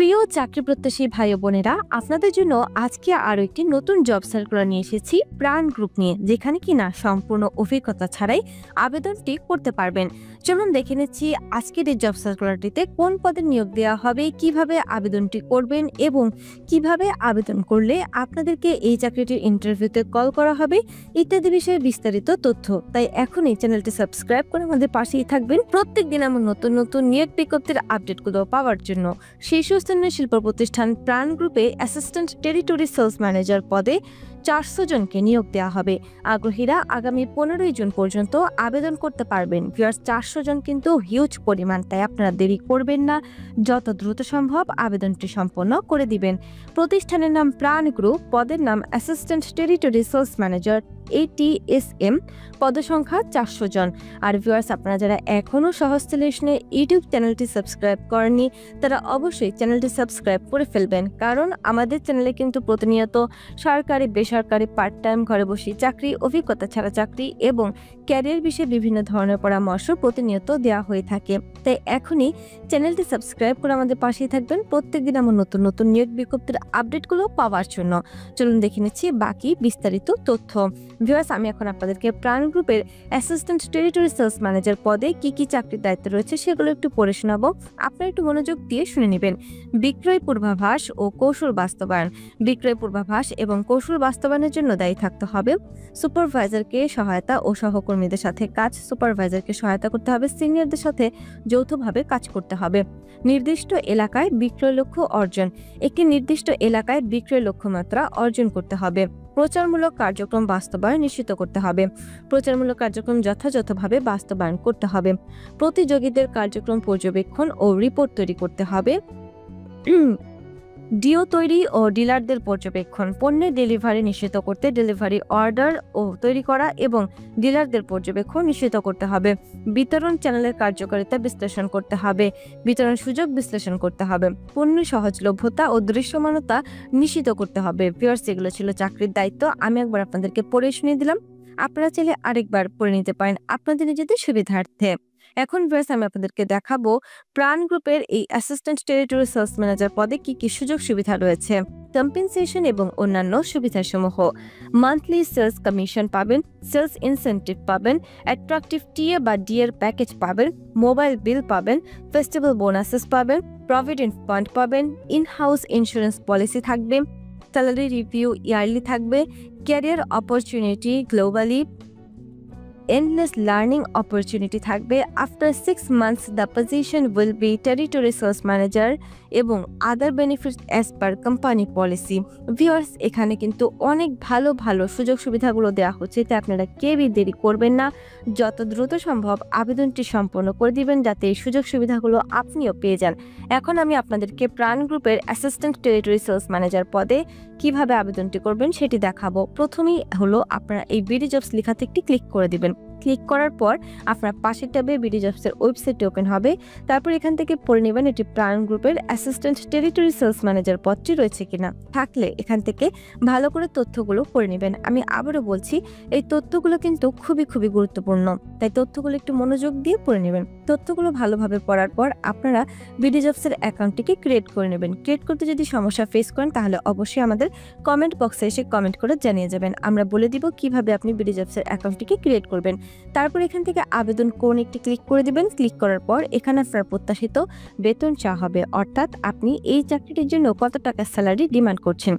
প্রিয় চাকরি প্রত্যাশী ভাই ও বোনেরা, আপনাদের জন্য আজকে আরো একটি নতুন জব সার্কুলার নিয়ে এসেছি প্রাণ গ্রুপ নিয়ে, যেখানে কিনা সম্পূর্ণ অভিজ্ঞতা ছাড়াই আবেদনটি করতে পারবেন। চলুন দেখে নিচ্ছি আজকের এই জব সার্কুলারটিতে কোন পদে নিয়োগ দেওয়া হবে, কিভাবে আবেদনটি করবেন এবং কিভাবে আবেদন করলে আপনাদেরকে এই চাকরিটির ইন্টারভিউতে কল করা হবে ইত্যাদি বিষয়ে বিস্তারিত তথ্য। তাই এখন এই চ্যানেলটি সাবস্ক্রাইব করে আমাদের পাশেই থাকবেন প্রত্যেকদিন আমার নতুন নতুন নিয়োগ বিজ্ঞপ্তির আপডেটগুলো পাওয়ার জন্য। শীর্ষস্থানীয় শিল্প প্রতিষ্ঠান প্রাণ গ্রুপে অ্যাসিস্ট্যান্ট টেরিটরি সেলস ম্যানেজার পদে 400 জনকে নিয়োগ দেওয়া হবে। আগ্রহীরা আগামী 15 জুন পর্যন্ত আবেদন করতে পারবেন। 400 জন কিন্তু হিউজ পরিমাণ, তাই আপনারা দেরি করবেন না, যত দ্রুত সম্ভব আবেদনটি সম্পন্ন করে দিবেন। প্রতিষ্ঠানের নাম প্রাণ গ্রুপ, পদের নাম assistant territory sales manager ATSM, পদসংখ্যা 400 জন। আর ভিউয়ার্স, আপনারা যারা এখনও সহজ সলিউশনের ইউটিউব চ্যানেলটি সাবস্ক্রাইব করেননি তারা অবশ্যই চ্যানেলটি সাবস্ক্রাইব করে ফেলবেন, কারণ আমাদের চ্যানেলে কিন্তু প্রতিনিয়ত সরকারি, বেসরকারি, পার্ট টাইম, ঘরে বসে চাকরি, অভিজ্ঞতা ছাড়া চাকরি এবং ক্যারিয়ার বিষয়ে বিভিন্ন ধরনের পরামর্শ প্রতিনিয়ত দেওয়া হয়ে থাকে। তাই এখনই চ্যানেলটি সাবস্ক্রাইব করে আমাদের পাশেই থাকবেন প্রত্যেকদিন আমার নতুন নতুন নিয়োগ বিজ্ঞপ্তির আপডেটগুলো পাওয়ার জন্য। চলুন দেখে নিচ্ছি বাকি বিস্তারিত তথ্য। ভিউয়ার্স, আমি এখন আপনাদেরকে প্রাণ গ্রুপের অ্যাসিস্ট্যান্ট টেরিটরি সেলস ম্যানেজার পদে কি কি চাকরির দায়িত্ব রয়েছে সেগুলো একটু পড়ে শোনাবো। আপনারা একটু মনোযোগ দিয়ে শুনে নেবেন। বিক্রয় পূর্বাভাস ও কৌশল বাস্তবায়ন। বিক্রয় পূর্বাভাস এবং কৌশল বাস্তবায়নের জন্য দায়ী থাকতে হবে সুপারভাইজারকে সহায়তা ও সহকর্মীদের সাথে কাজ। সুপারভাইজারকে সহায়তা করতে হবে, সিনিয়রদের সাথে যৌথভাবে কাজ করতে হবে। নির্দিষ্ট এলাকায় বিক্রয় লক্ষ্য অর্জন। একটি নির্দিষ্ট এলাকায় বিক্রয় লক্ষ্যমাত্রা অর্জন করতে হবে। প্রচারমূলক কার্যক্রম বাস্তবায়ন নিশ্চিত করতে হবে। প্রচারমূলক কার্যক্রম যথাযথভাবে বাস্তবায়ন করতে হবে। প্রতিযোগীদের কার্যক্রম পর্যবেক্ষণ ও রিপোর্ট তৈরি করতে হবে। ডিও তৈরি ও ডিলারদের পর্যবেক্ষণ। পণ্যের ডেলিভারি নিশ্চিত করতে ডেলিভারি অর্ডার ও তৈরি করা এবং ডিলারদের পর্যবেক্ষণ নিশ্চিত করতে হবে। বিতরণ চ্যানেলের কার্যকারিতা বিশ্লেষণ করতে হবে। বিতরণ সুযোগ বিশ্লেষণ করতে হবে। পণ্যের সহজলভ্যতা ও দৃশ্যমানতা নিশ্চিত করতে হবে। ভিউয়ার্স, এগুলো ছিল চাকরির দায়িত্ব। আমি একবার আপনাদেরকে পড়ে শুনিয়ে দিলাম, আপনারা চাইলে আরেকবার পড়ে নিতে পারেন আপনাদের নিজেদের সুবিধার্থে। এখন ভিউয়ার্স, আমি আপনাদেরকে দেখাবো প্রাণ গ্রুপের এই অ্যাসিস্ট্যান্ট টেরিটরি সেলস ম্যানেজার পদে কি কি সুযোগ সুবিধা রয়েছে। কম্পেনসেশন এবং অন্যান্য সুবিধাসমূহ। মান্থলি সেলস কমিশন পাবেন, সেলস ইনসেন্টিভ পাবেন, অ্যাট্রাকটিভ টিএ বা ডিএর প্যাকেজ পাবেন, মোবাইল বিল পাবেন, ফেস্টিভ্যাল বোনাসেস পাবেন, প্রভিডেন্ট ফান্ড পাবেন, ইন হাউস ইন্স্যুরেন্স পলিসি থাকবে, স্যালারি রিভিউ ইয়ারলি থাকবে, career opportunity globally, endless learning opportunity থাকবে। After 6 months the position will be territory sales manager এবং other benefits as per company policy। Viewers, এখানে কিন্তু অনেক ভালো ভালো সুযোগ সুবিধাগুলো দেওয়া হচ্ছে, তাই আপনারা কেউই দেরি করবেন না, যত দ্রুত সম্ভব আবেদনটি সম্পন্ন করে দিবেন যাতে এই সুযোগ সুবিধাগুলো আপনিও পেয়ে যান। এখন আমি আপনাদেরকে প্রাণ গ্রুপের অ্যাসিস্ট্যান্ট টেরিটরি সেলস ম্যানেজার পদে কিভাবে আবেদনটি করবেন সেটি দেখাবো। প্রথমেই হলো আপনারা এই বিডি জবস লেখাতে একটি ক্লিক করে দিবেন। ক্লিক করার পর আপনার পাশের ট্যাবে বিডি জবসের ওয়েবসাইটটি ওপেন হবে। তারপর এখান থেকে পড়ে নেবেন এটি প্রাণ গ্রুপের অ্যাসিস্ট্যান্ট টেরিটরি সেলস ম্যানেজার পদটি রয়েছে কিনা। থাকলে এখান থেকে ভালো করে তথ্যগুলো পড়ে নেবেন। আমি আবারও বলছি, এই তথ্যগুলো কিন্তু খুবই খুবই গুরুত্বপূর্ণ, তাই তথ্যগুলো একটু মনোযোগ দিয়ে পড়ে নেবেন। তথ্যগুলো ভালোভাবে পড়ার পর আপনারা বিডি জবসের অ্যাকাউন্টটিকে ক্রিয়েট করে নেবেন। ক্রিয়েট করতে যদি সমস্যা ফেস করেন তাহলে অবশ্যই আমাদের কমেন্ট বক্সে এসে কমেন্ট করে জানিয়ে যাবেন। আমরা বলে দিব কিভাবে আপনি বিডি জবসের অ্যাকাউন্টটিকে ক্রিয়েট করবেন। তারপর এখান থেকে আবেদন কোন একটি ক্লিক করে দিবেন। ক্লিক করার পর এখানে আপনার প্রত্যাশিত বেতন চাওয়া হবে, অর্থাৎ আপনি এই চাকরিটির জন্য কত টাকা স্যালারি ডিমান্ড করছেন।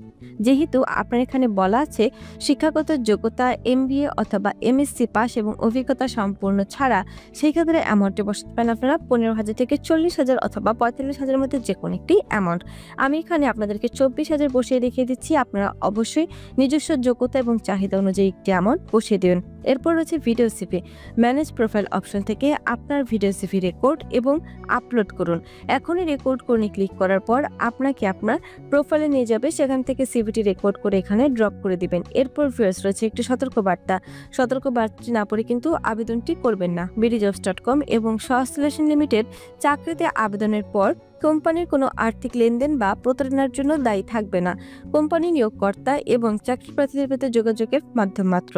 যেহেতু আপনার এখানে বলা আছে শিক্ষাগত যোগ্যতা MBA অথবা MSc পাস এবং অভিজ্ঞতা সম্পূর্ণ ছাড়া, সেই ক্ষেত্রে অ্যামাউন্টে বসাতে পারেন আপনারা 15,000 থেকে 40,000 অথবা 45,000 মধ্যে যে কোনো একটি অ্যামাউন্ট। আমি এখানে আপনাদেরকে 24,000 বসিয়ে দেখিয়ে দিচ্ছি। আপনারা অবশ্যই নিজস্ব যোগ্যতা এবং চাহিদা অনুযায়ী একটি অ্যামাউন্ট বসিয়ে দেবেন। এরপর রয়েছে video CV. Manage profile option থেকে আপনার ভিডিও সিভি রেকর্ড এবং আপলোড করুন। এখনই রেকর্ড করে ক্লিক করার পর আপনাকে আপনার প্রোফাইলে নিয়ে যাবে, সেখান থেকে সিভিটি রেকর্ড করে এখানে ড্রপ করে দিবেন। এরপর ভিউয়ার্স রয়েছে একটি সতর্কবার্তা। সতর্কবার্তাটি না পড়ে কিন্তু আবেদনটি করবেন না। BDjobs.com এবং সহজ সলিউশন লিমিটেড চাকরিতে আবেদনের পর কোম্পানির কোনো আর্থিক লেনদেন বা প্রতারণার জন্য দায়ী থাকবে না। কোম্পানি নিয়োগকর্তা এবং চাকরি প্রার্থীদের প্রতি যোগাযোগের মাধ্যম মাত্র।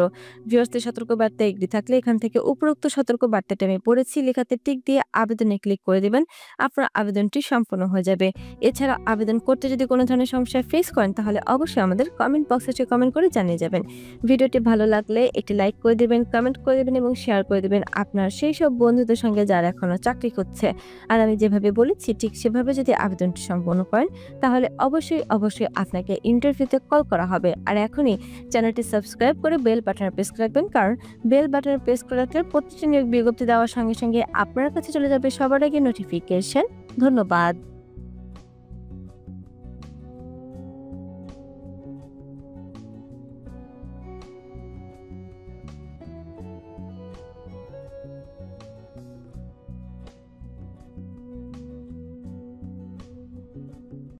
ভিউয়ার্সদের সতর্কবার্তা এগ্রি থাকলে এখান থেকে উপরোক্ত সতর্কবার্তাটি আমি পড়েছি লেখাতে টিক দিয়ে আবেদনে ক্লিক করে দিবেন। আপনার আবেদনটি সম্পন্ন হয়ে যাবে। এছাড়া আবেদন করতে যদি কোনো ধরনের সমস্যা ফেস করেন তাহলে অবশ্যই আমাদের কমেন্ট বক্সে এসে কমেন্ট করে জানিয়ে যাবেন। ভিডিওটি ভালো লাগলে একটি লাইক করে দিবেন, কমেন্ট করে দিবেন এবং শেয়ার করে দিবেন আপনার সেই সব বন্ধুদের সঙ্গে যারা এখনো চাকরি করছে। আর আমি যেভাবে বলেছি ঠিক সেভাবে যদি আবেদনটি সম্পন্ন করেন তাহলে অবশ্যই আপনাকে ইন্টারভিউতে কল করা হবে। আর এখনই চ্যানেলটি সাবস্ক্রাইব করে বেল বাটনে প্রেস করে রাখবেন, কারণ বেল বাটনে প্রেস করে রাখলে প্রতিটি নিয়োগ বিজ্ঞপ্তি দেওয়ার সঙ্গে সঙ্গে আপনার কাছে চলে যাবে সবার আগে নোটিফিকেশন। ধন্যবাদ।